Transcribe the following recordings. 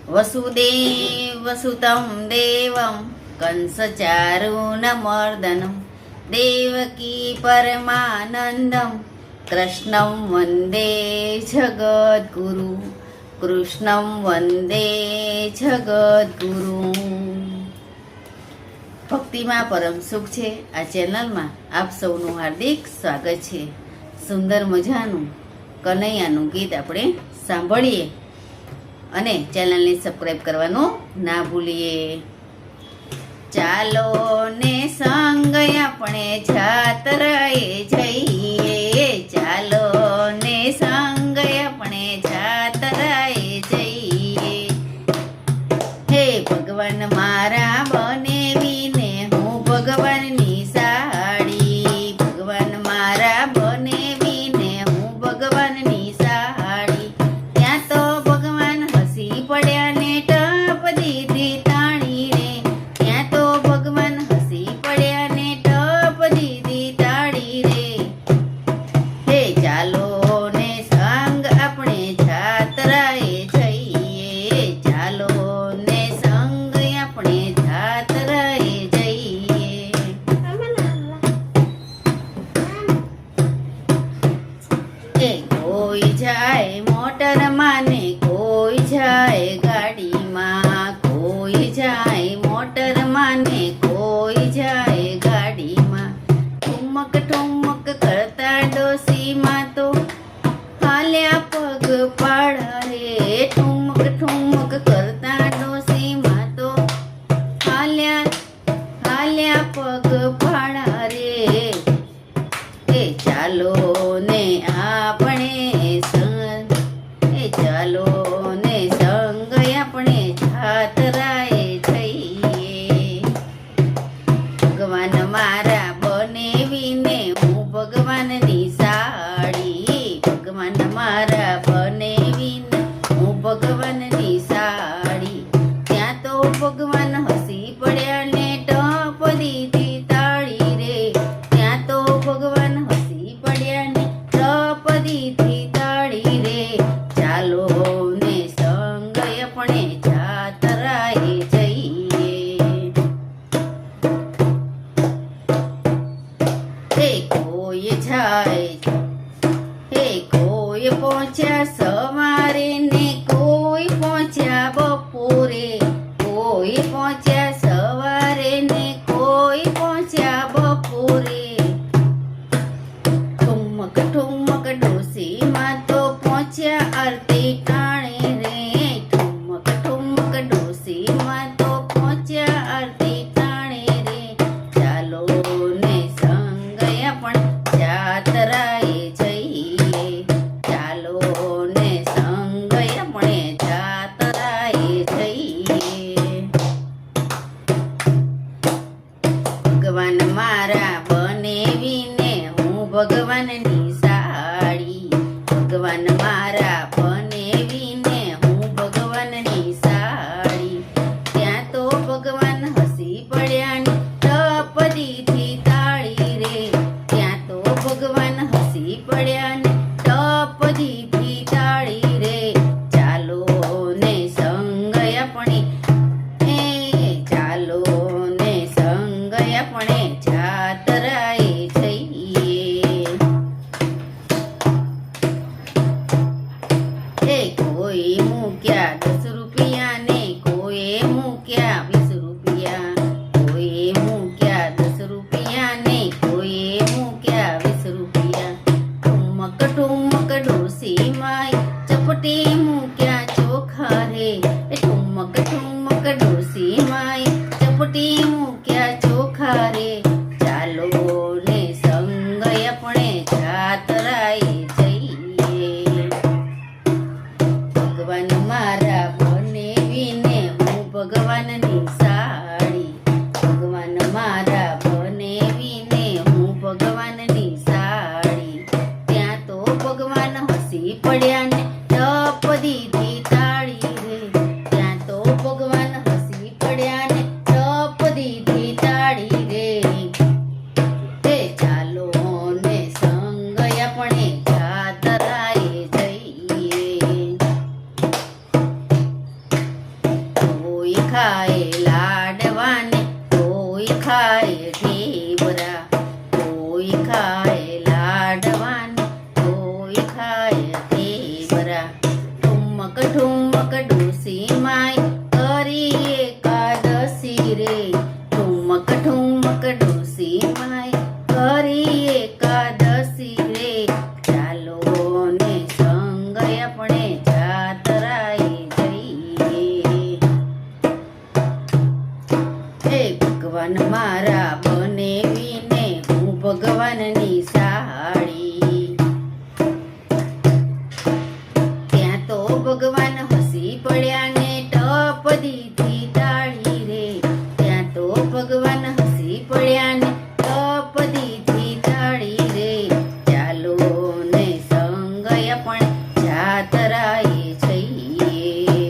વસુદેવસુतं દેવં કંસચારુનમર્દनं દેવકી પરમાનંદં કૃષ્ણં વંદે જગદ્ગુરુ કૃષ્ણં વંદે જગદ્ગુરુ। ભક્તિમાં પરમ સુખ છે આ ચેનલમાં આપ સૌનું હાર્દિક સ્વાગત છે। સુંદર મજાનું કનૈયાનું ગીત આપણે સાંભળીએ અને ચેનલને સબસ્ક્રાઈબ કરવાનું ના ભૂલીએ। ચાલો ને સંગ આપણે જાત્રાએ જઈએ, ચાલો ને સંગ આપણે જાત્રાએ જઈએ। હે ભગવાન મારા બનેવીને હું ભગવાનની સાડી, ભગવાન મારા બનેવીને હું ભગવાનની સાડી। ત્યાં તો ભગવાન હસી પડ્યા ને ટપ દીધી તાણી રે, ત્યાં તો ભગવાન હસી પડ્યા ને ટપ દીધી તાળી રે। હે ચાલો ને સંગ આપણે જાત્રાએ જઈએ, ચાલો ને સંગ આપણે જાત્રાએ જઈએ। એ કોઈ જાય મોટરમાં ને કોઈ જાય ગાડીમાં, કોઈ જાય મોટરમાં ને કોઈ જાય ગાડીમાં। ઠુમક ઠુમક કરતા ડોસીમાં તો હાલ્યા પગ પાડા રે, ઠુમક ઠુમક કરતા ડોસીમાં તો હાલ્યા પગ પાડા રે। એ ચાલો ને આપણે સંગ, એ ચાલો ને સંગ આપણે જાત્રાએ જઈએ। ભગવાન મારા બનેવીને હું ભગવાનની સાડી, ભગવાન મારા બનેવીને હું ભગવાનની સાડી। ત્યાં તો ભગવાન હસી પડ્યા ને ટપ દીધી તાળી રે, ત્યાં તો ભગવાન હસી પડ્યા ને ટપ દીધી તાળી રે। ચાલો ને સંગ આપણે જાત્રાએ જઈએ। હે કોઈ જાય, હે કોઈ પહોંચ્યા સવારે ને કોઈ પહોંચ્યા બપોરે, કોઈ પહોંચ્યા સવારે ને કોઈ પહોંચ્યા બપોરે। ઠુમક ઠુમક ડોસીમાં તો પહોંચ્યા આરતી ટાણે રે, ઠુમક ઠુમક ડોસીમાં તો પહોંચ્યા આરતી ટાણે રે। ચાલો ને સંગ આપણે જાત્રાએ જઈએ, ચાલો ને સંગ આપણે જાત્રાએ જઈએ। ભગવાન મારા બનેવીને હું ભગવાનની સાડી, ભગવાન મારા બનેવીને હું ભગવાનની સાડી। ત્યાં તો ભગવાન હસી પડ્યા ને ટપ દીધી તાળી રે, ત્યાં તો ભગવાન હસી પડ્યા ને ટપ દીધી તાળી રે। ચાલો ને સંગ આપણે, એ ચાલો ને સંગ આપણે જાત્રાએ જઈએ। એ કોઈ મૂક્યા 10 રૂપિયા ને કોઈ મૂક્યા 20 રૂપિયા, કોઈ મૂક્યા 10 રૂપિયા ને કોઈ મૂક્યા 20 રૂપિયા। ઠુમક ઠુમક ડોસીમાં ચપટી મૂક્યા ચોખા રે, ઠુમક ઠુમક ડોસીમાં ચપટી મૂક્યા ચોખા રે। ચાલો ને સંગ આપણે જાત્રાએ જઈએ। ભગવાન મારા બનેવીને હું ભગવાનની સાડી, ભગવાન મારા બનેવીને હું ભગવાનની સાડી। ત્યાં તો ભગવાન હસી પડ્યા ને ટપ દીધી ખાય લાડવાને, કોઈ ખાય ઢેબરા. કોઈ ખાય લાડવાને, કોઈ ખાય ઢેબરા. ઠુમક ઠુમક ડોસી માય કરી એકાદશી રે. ઠુમક ઠુમક ડોસી માય કરી એકાદશી રે. ચાલો ને સંગ આપણે જાતરાએ જઈએ. હે ભગવાન મારા બનેવીને હું ભગવાનની સાડી. ત્યાં તો ભગવાન હસી પડ્યા ને ટપ દીધી તાળી રે. ત્યાં તો ભગવાન હસી પડ્યા ને ટપ દીધી તાળી રે. ચાલો ને સંગ આપણે જાતરાએ જઈએ.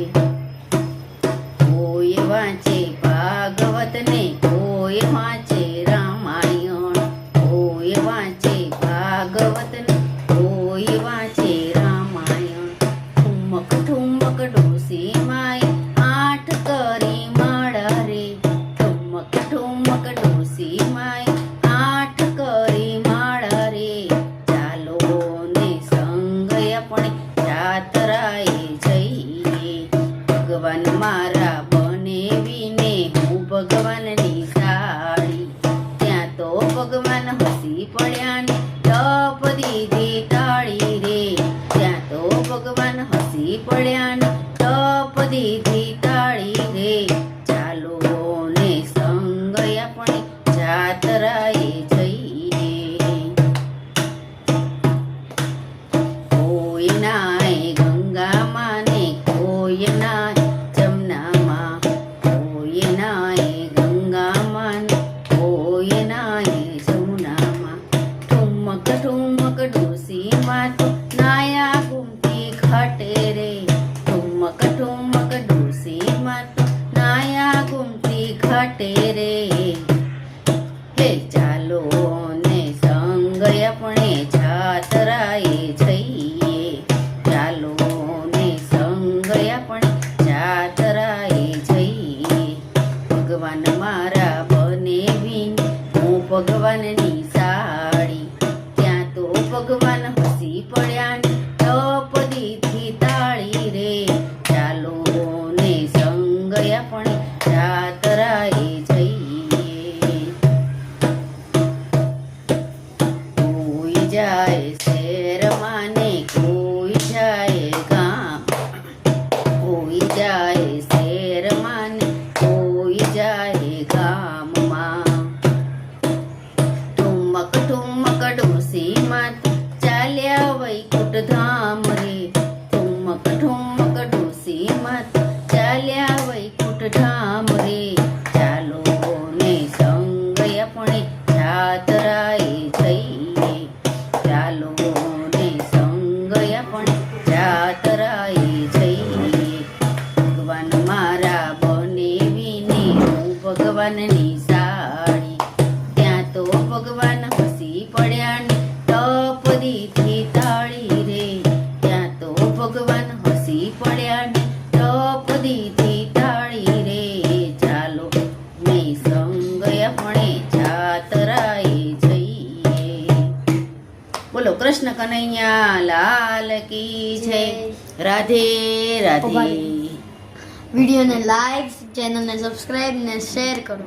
કોઈ વાંચે ભાગવત ને કોઈ વાંચે રામાયણ. કોઈ વાંચે ભાગવત ને કોઈ વાંચે રામાયણ. ઠુમક ઠુમક ડોસી માય આઠ કરી માળા રે. ઠુમક ઠુમક ડોસી માય આઠ કરી માળા રે. ચાલો ને સંગ આપણે જાતરાએ જઈએ. ભગવાન મારા બનેવીને હું ભગવાનની સાડી. ત્યાં તો ભગવાન હસી પડ્યા ને ટપ દીધી તાળી રે. ત્યાં તો ભગવાન હસી પડ્યા ને ટપ દીધી તાળી રે. ચાલો ને સંગ આપણે જાતરાએ જઈએ. કોઈ નાય ગંગામાં ને કોઈ નાય જમનામાં. કોઈ નાય ગંગામાં ને કોઈ નાય જમનામાં. ઠુમક ઠુમક ડોસીમાં તો નાયા ગુમતી ઘાટે રે. ઠુમક ઠુમક ડોસીમાં તો નાયા ગુમતી ઘાટે રે. હે ચાલો ને સંગ આપણે જાતરાએ જઈએ. ચાલો ને સંગ આપણે જાતરાએ જઈએ. ભગવાન મારા બનેવીને હું ભગવાનની સાડી. ત્યાં તો ભગવાન હસી પડ્યા ને ટપ દીધી તાળી રે. ચાલો ને સંગ આપણે જાતરાએ જઈએ. કોઈ જાય શહેરમાં ને કોઈ જાય ગામ. કોઈ જાય શહેરમાં ને કોઈ જાય ગામમાં. ઠુમક ઠુમક ડોસીમાં તો ચાલ્યા વૈકુંઠ ધામ રે. ઠુમક ઠુમક ડોસીમાં તો ચાલ્યા વૈકુંઠ ધામ રે. ચાલો ને સંગ આપણે જાતરાએ જઈએ. ચાલો ને સંગ આપણે જાતરાએ જઈએ. ભગવાન મારા બનેવીને હું ભગવાનની સાડી. ત્યાં તો ભગવાન હસી પડ્યા ને ટપ દીધી તાળી રે. ત્યાં તો ભગવાન હસી પડ્યા ને ટપ દીધી તાળી રે. ચાલો ને સંગ આપણે જાતરાએ જઈએ. બોલો કૃષ્ણ કનૈયા લાલ કી જય. રાધે રાધે. વિડીયોને લાઈક, ચેનલને સબસ્ક્રાઇબ ને શેર કરો.